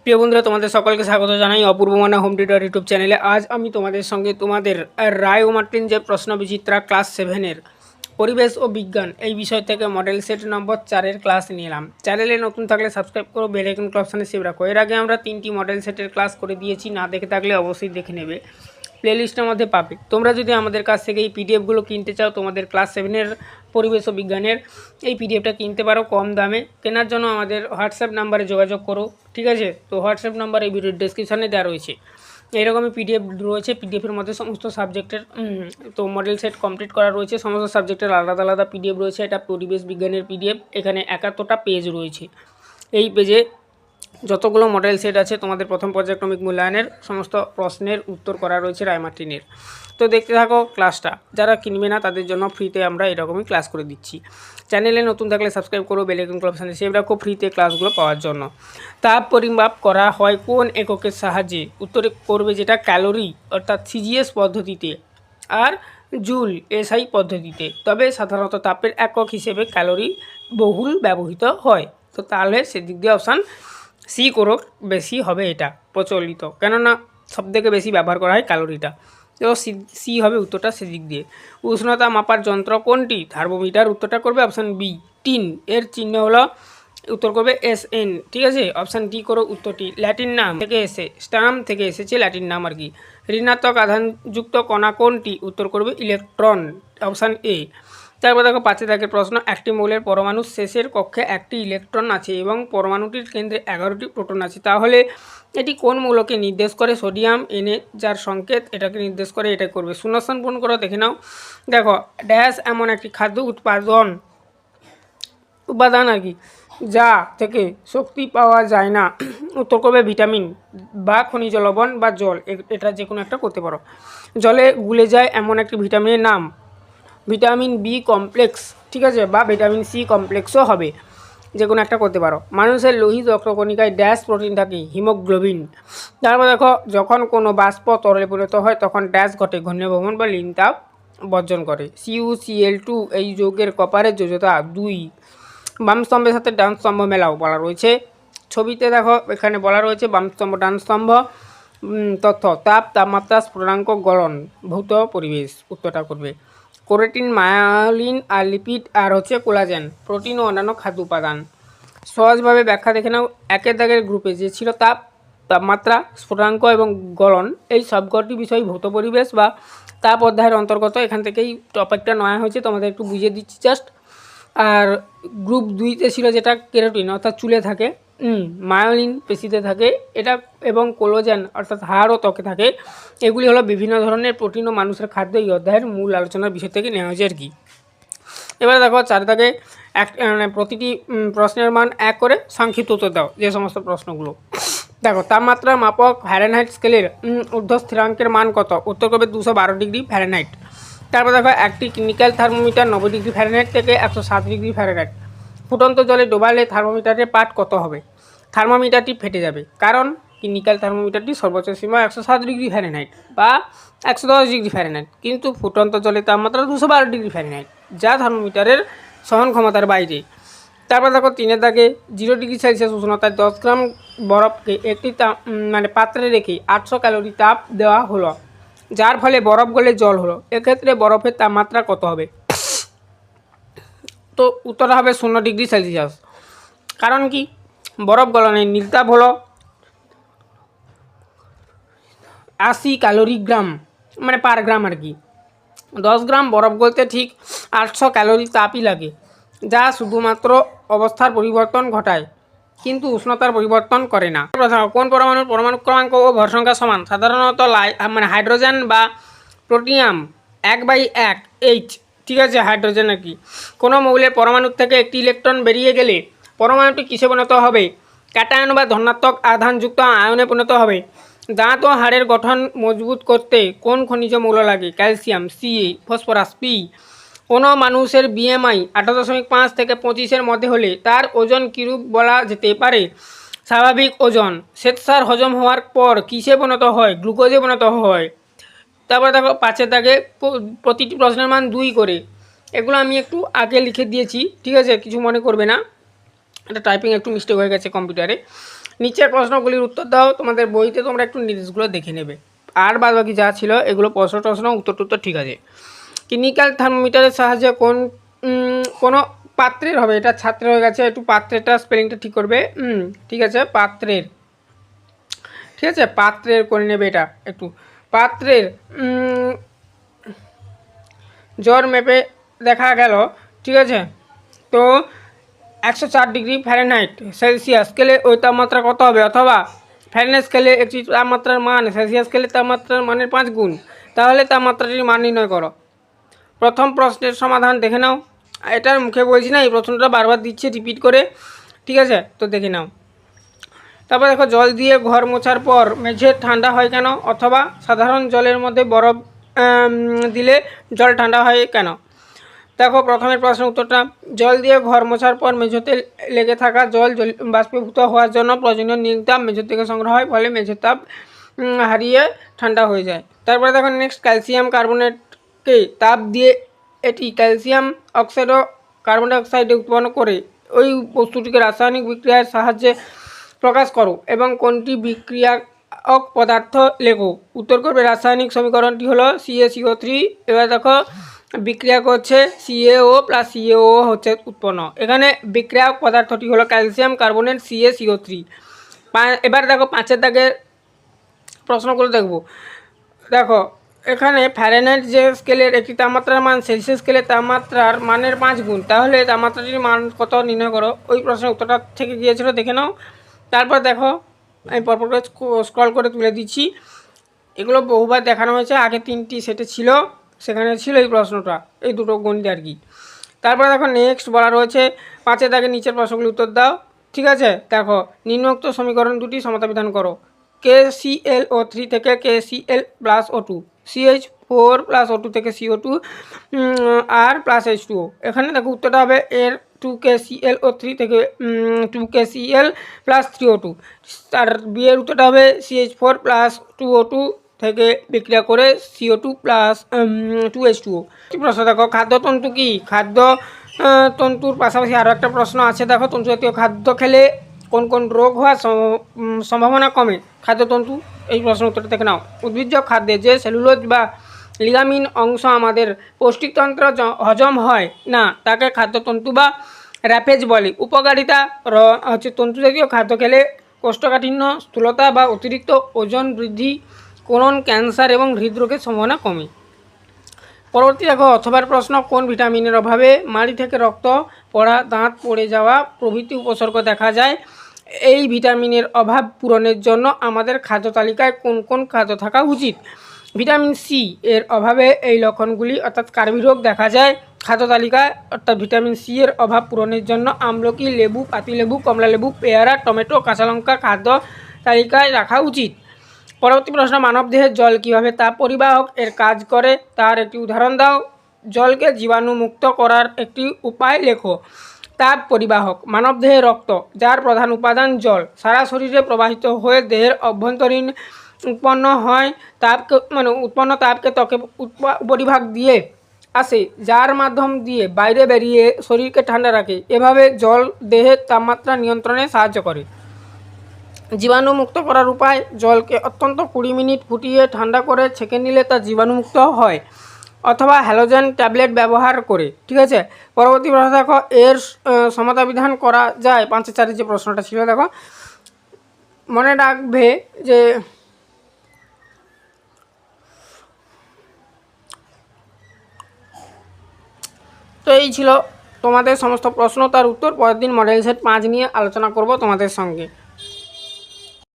প্রিয় বন্ধুরা, তোমাদের সকলকে স্বাগত জানাই অপূর্ব মানা হোম টিউটর ইউটিউব চ্যানেলে। আজ আমি তোমাদের সঙ্গে তোমাদের রায় ও মার্টিন যে প্রশ্ন বিচিত্রা ক্লাস 7-এর পরিবেশ ও বিজ্ঞান এই বিষয় থেকে মডেল সেট নম্বর 4-এর ক্লাস নিলাম। চ্যানেলে নতুন থাকলে সাবস্ক্রাইব করো, বেল আইকন অপশানে সেভ রাখো। এর আগে আমরা 3টি মডেল সেটের ক্লাস করে দিয়েছি, না দেখে থাকলে অবশ্যই দেখে নেবে, প্লেলিস্টের মধ্যে পাবে। তোমরা যদি আমাদের কাছ থেকে এই পিডিএফগুলো কিনতে চাও, তোমাদের ক্লাস 7-এর পরিবেশ ও বিজ্ঞানের এই পিডিএফটা কিনতে পারো কম দামে। কেনার জন্য আমাদের হোয়াটসঅ্যাপ নাম্বারে যোগাযোগ করো, ঠিক আছে? তো হোয়াটসঅ্যাপ নাম্বার এই ভিডিওর ডেসক্রিপশানে দেওয়া রয়েছে। এইরকমই পিডিএফ রয়েছে, পিডিএফের মধ্যে সমস্ত সাবজেক্টের তো মডেল সেট কমপ্লিট করা রয়েছে। সমস্ত সাবজেক্টের আলাদা আলাদা পিডিএফ রয়েছে। এটা পরিবেশ বিজ্ঞানের পিডিএফ, এখানে 71টা পেজ রয়েছে। এই পেজে যতগুলো মডেল সেট আছে তোমাদের প্রথম পর্যায়ক্রমিক মূল্যায়নের সমস্ত প্রশ্নের উত্তর করা রয়েছে রায় মার্টিনের। তো দেখতে থাকো ক্লাসটা। যারা কিনবে না তাদের জন্য ফ্রিতে আমরা এরকমই ক্লাস করে দিচ্ছি। চ্যানেলে নতুন থাকলে সাবস্ক্রাইব করো, বেল আইকন অপশানে সেভ রাখো ফ্রিতে ক্লাসগুলো পাওয়ার জন্য। তাপ পরিমাপ করা হয় কোন এককের সাহায্যে? উত্তরে করবে যেটা ক্যালোরি অর্থাৎ সিজিএস পদ্ধতিতে, আর জুল এসআই পদ্ধতিতে। তবে সাধারণত তাপের একক হিসেবে ক্যালোরি বহুল ব্যবহৃত হয়। তো তাহলে সেদিক দিয়ে অপশান সি করো, বেশি হবে এটা প্রচলিত, কেননা সবথেকে বেশি ব্যবহার করা হয় ক্যালোরিটা। তো সি হবে উত্তরটা সেদিক দিয়ে। উষ্ণতা মাপার যন্ত্র কোনটি? থার্মোমিটার। উত্তরটা করবে অপশান বি, টিন। এর চিহ্ন হলো, উত্তর করবে SN, ঠিক আছে? অপশান ডি করো উত্তরটি। ল্যাটিন নাম থেকে স্টাম থেকে এসেছে ল্যাটিন নাম আর কি। ঋণাত্মক আধানযুক্ত কণা কোনটি? উত্তর করবে ইলেকট্রন, অপশান এ। তারপর দেখো 5 দাগের প্রশ্ন। একটি মৌলের পরমাণুর শেষের কক্ষে একটি ইলেকট্রন আছে এবং পরমাণুটির কেন্দ্রে 11টি প্রোটন আছে, তাহলে এটি কোন মৌলকে নির্দেশ করে? সোডিয়াম Na, যার সংকেত এটাকে নির্দেশ করে। এটা করবে। শূন্যস্থান পূরণ করো, দেখে নাও। দেখো ড্যাশ এমন একটি খাদ্য উপাদান আর কি যা থেকে শক্তি পাওয়া যায় না। উত্তর করবে ভিটামিন বা খনিজ লবণ বা জল, এটা যে কোনো একটা করতে পারো। জলে গুলে যায় এমন একটি ভিটামিনের নাম ভিটামিন বি কমপ্লেক্স, ঠিক আছে? বা ভিটামিন সি কমপ্লেক্সও হবে, যে কোনো একটা করতে পারো। মানুষের লোহিত রক্তকণিকায় ড্যাশ প্রোটিন থাকে? হিমোগ্লোবিন। তারপর দেখো যখন কোনো বাষ্প তরলে পরিণত হয় তখন ড্যাশ ঘটে? ঘনীভবন বা লিনতাপ বর্জন করে। CuCl2 এই যৌগের কপারের যোজ্যতা 2। বাম স্তম্ভের সাথে ডান স্তম্ভ মেলাও বলা রয়েছে। ছবিতে দেখো এখানে বলা রয়েছে বাম স্তম্ভ ডান স্তম্ভ। তথ্য: তাপ, তাপমাত্রা, স্ফুটনাঙ্ক, গলন, ভৌত পরিবেশ। উত্তরটা করবে। কোরেটিন, মায়োলিন আর লিপিড আর হচ্ছে কোলাজেন, প্রোটিন ও অন্যান্য খাদ্য উপাদান। সহজভাবে ব্যাখ্যা দেখে নাও। একের দাগের গ্রুপে যে ছিল তাপ, তাপমাত্রা, স্ফুটনাঙ্ক এবং গলন, এই সবকটি বিষয় ভৌত পরিবেশ বা তাপ অধ্যায়ের অন্তর্গত। এখান থেকেই টপিকটা নেওয়া হয়েছে, তোমাদের একটু বুঝিয়ে দিচ্ছি জাস্ট। আর গ্রুপ 2তে ছিল যেটা কেরোটিন অর্থাৎ চুলে থাকে, মায়োলিন পেশিতে থাকে এটা, এবং কোলাজেন অর্থাৎ হাড় ও ত্বকে থাকে। এগুলি হলো বিভিন্ন ধরনের প্রোটিন ও মানুষের খাদ্য। এই অধ্যায়ের মূল আলোচনার বিষয় থেকে নেওয়া হয়েছে আর কি। এবারে দেখো 4 দাগে প্রতিটি প্রশ্নের মান 1 করে সংক্ষিপ্ত উত্তর দাও, যে সমস্ত প্রশ্নগুলো। দেখো তাপমাত্রা মাপক ফ্যারেনহাইট স্কেলের ঊর্ধ্ব স্থিরাঙ্কের মান কত? উত্তর করবে 212 ডিগ্রি ফ্যারেনহাইট। তারপর দেখো একটি ক্লিনিক্যাল থার্মোমিটার 90 ডিগ্রি ফ্যারেনহাইট থেকে 107 ডিগ্রি ফ্যারেনহাইট ফুটন্ত জলে ডোবালে থার্মোমিটারের পাঠ কত হবে? থার্মোমিটারটি ফেটে যাবে, কারণ ক্লিনিক্যাল থার্মোমিটারটি সর্বোচ্চ সীমা 107 ডিগ্রি ফ্যারেনহাইট বা 110 ডিগ্রি ফ্যারেনহাইট, কিন্তু ফুটন্ত জলের তাপমাত্রা 212 ডিগ্রি ফ্যারেনহাইট, যা থার্মোমিটারের সহন ক্ষমতার বাইরে। তারপর দেখো 3 দাগে 0 ডিগ্রি সেলসিয়াস উষ্ণতায় 10 গ্রাম বরফকে একটি পাত্রে রেখে 800 ক্যালোরি তাপ দেওয়া হলো, যার ফলে বরফ গলে জল হলো। এক্ষেত্রে বরফের তাপমাত্রা কত হবে? তো উত্তর হবে 0 ডিগ্রি সেলসিয়াস। কারণ কি? বরফ গলনের নীলতাপ হলো 80 ক্যালোরি গ্রাম, পার গ্রাম আর কি। 10 গ্রাম বরফ গলতে ঠিক 800 ক্যালোরি তাপই লাগে, যা শুধুমাত্র অবস্থার পরিবর্তন ঘটায় কিন্তু উষ্ণতার পরিবর্তন করে না। কোন পরমাণুর পরমাণু ক্রমাঙ্ক ও ভর সংখ্যা সমান? সাধারণত হাইড্রোজেন বা প্রোটিয়াম 1/1 H, ঠিক আছে? হাইড্রোজেন আর কি। কোনো মৌলের পরমাণু থেকে একটি ইলেকট্রন বেরিয়ে গেলে পরমাণুটি কিসে পরিণত হবে? ক্যাটায়ন বা ধনাত্মক আধানযুক্ত আয়নে পরিণত হবে। দাঁত ও হাড়ের গঠন মজবুত করতে কোন খনিজ মৌল লাগে? Calcium Ca, phosphorus P। কোনো মানুষের BMI 18.5 থেকে 25-এর মধ্যে হলে তার ওজন কিরূপ বলা যেতে পারে? স্বাভাবিক ওজন। শ্বেতসার হজম হওয়ার পর কিসে পরিণত হয়? গ্লুকোজে পরিণত হয়। তারপরে দেখো 5 দাগে প্রতিটি প্রশ্নের মান 2 করে। এগুলো আমি একটু আগে লিখে দিয়েছি, ঠিক আছে? কিছু মনে করবে না, এটা টাইপিং একটু মিস্টেক হয়ে গেছে কম্পিউটারে। নিচের প্রশ্নগুলির উত্তর দাও। তোমাদের বইতে তোমরা একটু নির্দেশগুলো দেখে নেবে, আর বাদ বাকি যা ছিল এগুলো প্রশ্ন উত্তর ঠিক আছে। ক্লিনিক্যাল থার্মোমিটারের সাহায্যে কোনো পাত্রের হবে, এটা ছাত্রের হয়ে গেছে, একটু পাত্রেরটা স্পেলিংটা ঠিক করবে। ঠিক আছে, পাত্রের, ঠিক আছে, পাত্রের করে নেবে এটা একটু। পাত্রের জ্বর মেপে দেখা গেল, ঠিক আছে, তো 104 ডিগ্রি ফ্যারেনহাইট সেলসিয়াস স্কেলে ওই তাপমাত্রা কত হবে, অথবা ফ্যারেনহাইট স্কেলে একটি তাপমাত্রার মান সেলসিয়াস স্কেলে তাপমাত্রার মানের 5 গুণ, তাহলে তাপমাত্রাটির মান নির্ণয় করো। প্রথম প্রশ্নের সমাধান দেখে নাও। এটার মুখে বলছি না, এই প্রশ্নটা বারবার দিচ্ছে রিপিট করে, ঠিক আছে, তো দেখে নাও। তারপর দেখো, জল দিয়ে ঘর মোছার পর মেঝে ঠান্ডা হয় কেন, অথবা সাধারণ জলের মধ্যে বরফ দিলে জল ঠান্ডা হয় কেন। দেখো প্রথমের প্রশ্নের উত্তরটা, জল দিয়ে ঘর মোছার পর মেঝেতে লেগে থাকা জল বাষ্পীভূত হওয়ার জন্য প্রয়োজনীয় নীল তাপ মেঝে থেকে সংগ্রহ হয়, ফলে মেঝের তাপ হারিয়ে ঠান্ডা হয়ে যায়। তারপরে দেখো নেক্সট, ক্যালসিয়াম কার্বনেটকে তাপ দিয়ে এটি ক্যালসিয়াম অক্সাইড ও কার্বন ডাইঅক্সাইড উৎপন্ন করে ওই বস্তুটিকে রাসায়নিক বিক্রিয়ার সাহায্যে প্রকাশ করো এবং কোনটি বিক্রিয়াক পদার্থ লেখো। উত্তর করবে রাসায়নিক সমীকরণটি হলো CaCO3। এবার দেখো বিক্রিয়া করছে CaO প্লাস CaO হচ্ছে উৎপন্ন, এখানে বিক্রিয়াক পদার্থটি হলো ক্যালসিয়াম কার্বনেট CaCO3। এবার দেখো 5 দাগের প্রশ্নগুলো দেখবো। দেখো এখানে ফ্যারেনহাইট যে স্কেলের একটি তাপমাত্রার মান সেলসিয়াস স্কেলের তাপমাত্রার মানের 5 গুণ, তাহলে তাপমাত্রাটির মান কত নির্ণয় করো। ওই প্রশ্নের উত্তরটা থেকে গিয়েছিল, দেখে নাও। তারপর দেখো আমি পরপর করে স্ক্রল করে তুলে দিচ্ছি, এগুলো বহুবার দেখানো হয়েছে, আগে 3টি সেটে ছিল, সেখানে ছিল এই প্রশ্নটা, এই দুটো গণিত আর কি। তারপরে দেখো নেক্সট বলা রয়েছে 5 দাগের নিচের প্রশ্নগুলি উত্তর দাও, ঠিক আছে। দেখো নিম্নোক্ত সমীকরণ দুটি সমতা বিধান করো। KClO3 থেকে KCl+O2, CH4 প্লাস O2 থেকে CO2 আর প্লাস H2O। এখানে দেখো উত্তরটা হবে এর 2KClO3 থেকে 2KCl+3O2, আর বি এর উত্তরটা হবে CH4 প্লাস 2O2 থেকে বিক্রিয়া করে CO2 প্লাস 2H2O। প্রশ্ন দেখো, খাদ্যতন্তু কি? খাদ্য তন্তুর পাশাপাশি আরও একটা প্রশ্ন আছে, দেখো তন্তু জাতীয় খাদ্য খেলে কোন কোন রোগ হওয়ার সম্ভাবনা কমে। খাদ্যতন্তু, এই প্রশ্নের উত্তরটা দেখে নাও। উদ্ভিজ্জ খাদ্যে যে সেলুলোজ বা লিগামিন অংশ আমাদের পৌষ্টিকতন্ত্র হজম হয় না, তাকে খাদ্যতন্তু বা র্যাপেজ বলে। উপকারিতা হচ্ছে তন্তু জাতীয় খাদ্য খেলে কোষ্ঠকাঠিন্য, স্থূলতা বা অতিরিক্ত ওজন বৃদ্ধি, কোলন ক্যান্সার এবং হৃদরোগের সম্ভাবনা কমে। পরবর্তী দেখো অথবার প্রশ্ন, কোন ভিটামিনের অভাবে মাড়ি থেকে রক্ত পড়া, দাঁত পড়ে যাওয়া প্রভৃতি উপসর্গ দেখা যায়। এই ভিটামিনের অভাব পূরণের জন্য আমাদের খাদ্য তালিকায় কোন কোন খাদ্য থাকা উচিত। ভিটামিন সি এর অভাবে এই লক্ষণগুলি অর্থাৎ কার্বি রোগ দেখা যায়। খাদ্য তালিকায় অর্থাৎ ভিটামিন সি এর অভাব পূরণের জন্য আমলকি, লেবু, পাতিলেবু, কমলালেবু, পেয়ারা, টমেটো, কাঁচা লঙ্কা খাদ্য তালিকায় রাখা উচিত। পরবর্তী প্রশ্ন, মানবদেহের জল কীভাবে তাপ পরিবাহক এর কাজ করে তার একটি উদাহরণ দাও। জলকে জীবাণুমুক্ত করার একটি উপায় লেখো। তাপ পরিবাহক, মানবদেহের রক্ত, যার প্রধান উপাদান জল, সারা শরীরে প্রবাহিত হয়ে দেহের অভ্যন্তরীণ উৎপন্ন হয় উৎপন্ন তাপকে ত্বকে উপরিভাগ দিয়ে আসে, যার মাধ্যম দিয়ে বাইরে বেরিয়ে শরীরকে ঠান্ডা রাখে। এভাবে জল দেহের তাপমাত্রা নিয়ন্ত্রণে সাহায্য করে। জীবাণুমুক্ত করার উপায়, জলকে অত্যন্ত 20 মিনিট ফুটিয়ে ঠান্ডা করে ছেঁকে নিলে তা জীবাণুমুক্ত হয়, অথবা হ্যালোজেন ট্যাবলেট ব্যবহার করে, ঠিক আছে। পরবর্তী প্রশ্ন দেখো, এর সমতা বিধান করা যায়। 5-4 যে প্রশ্নটা ছিল, দেখো মনে রাখবে যে তো এই ছিল তোমাদের সমস্ত প্রশ্ন, তার উত্তর। পরের দিন মডেল সেট 5 নিয়ে আলোচনা করব তোমাদের সঙ্গে।